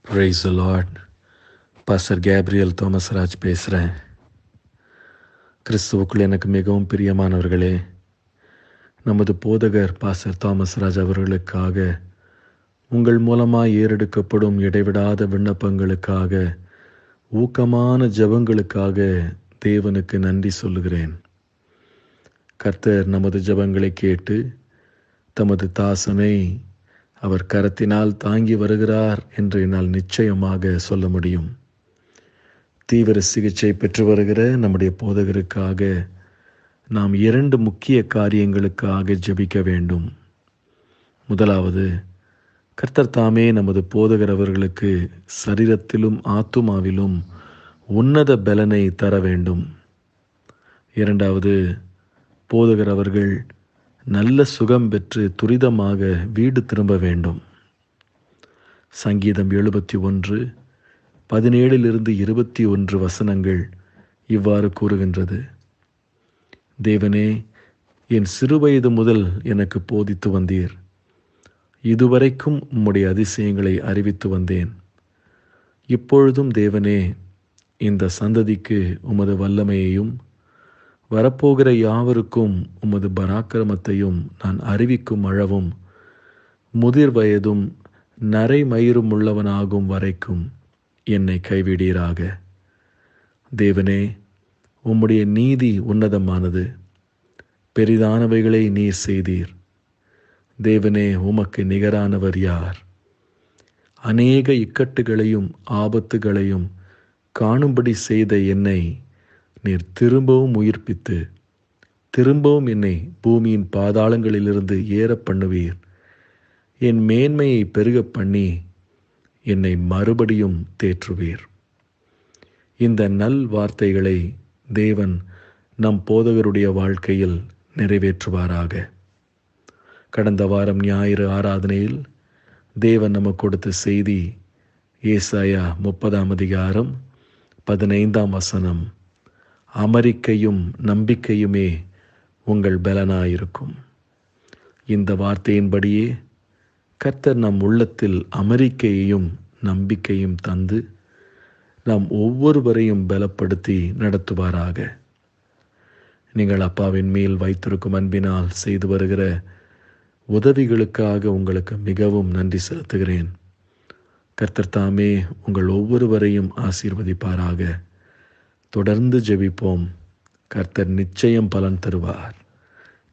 Praise the Lord. Pastor Gabriel Thomas Raj பேசுகிறேன். கிறிஸ்துவுக்குள் எனக்கு மிகவும் பிரியமானவர்களே, நமது போதகர் பாஸ்டர் தாமஸ் ராஜ் அவர்களுக்காக, உங்கள் மூலமாக ஏறெடுக்கப்படும் இடைவிடாத விண்ணப்பங்களுக்காக, ஊக்கமான ஜெபங்களுக்காக தேவனுக்கு நன்றி சொல்லுகிறேன். கர்த்தர் நமது ஜெபங்களை கேட்டு தமது தாசனை அவர் கரத்தினால் தாங்கி வருகிறார் என்று என்னால் நிச்சயமாக சொல்ல முடியும். தீவிர சிகிச்சை பெற்று வருகிற நம்முடைய போதகருக்காக நாம் 2 முக்கிய காரியங்களுக்காக ஜெபிக்க வேண்டும். முதலாவது, கர்த்தர் தாமே நமது போதகர் அவர்களுக்கு சரீரத்திலும் ஆத்துமாவிலும் உன்னத பலனை தர வேண்டும். இரண்டாவது, போதகர் அவர்கள் நல்ல சுகம் பெற்று துரிதமாக வீடு திரும்ப வேண்டும். சங்கீதம் 71:17-21 வசனங்கள் இவ்வாறு கூறுகின்றது: தேவனே, என் சிறுவயது முதல் எனக்கு போதித்து வந்தீர். இதுவரைக்கும் உம்முடைய அதிசயங்களை அறிவித்து வந்தேன். இப்பொழுதும் தேவனே, இந்த சந்ததிக்கு உமது வல்லமையையும் வரப்போகிற யாவருக்கும் உமது பராக்கிரமத்தையும் நான் அறிவிக்கும் அளவும் முதிர் வயதும் நரைமயிரும் உள்ளவனாகும் வரைக்கும் என்னை கைவிடீராக. தேவனே, உம்முடைய நீதி உன்னதமானது. பெரிதானவைகளை நீர் செய்தீர். தேவனே, உமக்கு நிகரானவர் யார்? அநேக இக்கட்டுகளையும் ஆபத்துகளையும் காணும்படி செய்த என்னை நீர் திரும்பவும் உயிர்ப்பித்து திரும்பவும் என்னை பூமியின் பாதாளங்களிலிருந்து ஏற பண்ணுவீர். என் மேன்மையை பெருக பண்ணி என்னை மறுபடியும் தேற்றுவீர். இந்த நல் வார்த்தைகளை தேவன் நம் போதகருடைய வாழ்க்கையில் நிறைவேற்றுவாராக. கடந்த வாரம் ஞாயிறு ஆராதனையில் தேவன் நமக்கு கொடுத்த செய்தி ஏசாயா 30:15 அமெரிக்கையும் நம்பிக்கையுமே உங்கள் பலனாயிருக்கும். இந்த வார்த்தையின்படியே கர்த்தர் நம் உள்ளத்தில் அமெரிக்கையையும் நம்பிக்கையும் தந்து நாம் ஒவ்வொருவரையும் பலப்படுத்தி நடத்துவாராக. நீங்கள் அப்பாவின் மேல் வைத்திருக்கும் அன்பினால் செய்து வருகிற உதவிகளுக்காக உங்களுக்கு மிகவும் நன்றி செலுத்துகிறேன். கர்த்தர் தாமே உங்கள் ஒவ்வொருவரையும் ஆசீர்வதிப்பாராக. தொடர்ந்து ஜெபிப்போம். கர்த்தர் நிச்சயம் பலன் தருவார்.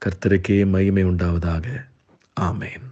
கர்த்தருக்கே மகிமை உண்டாவதாக. ஆமேன்.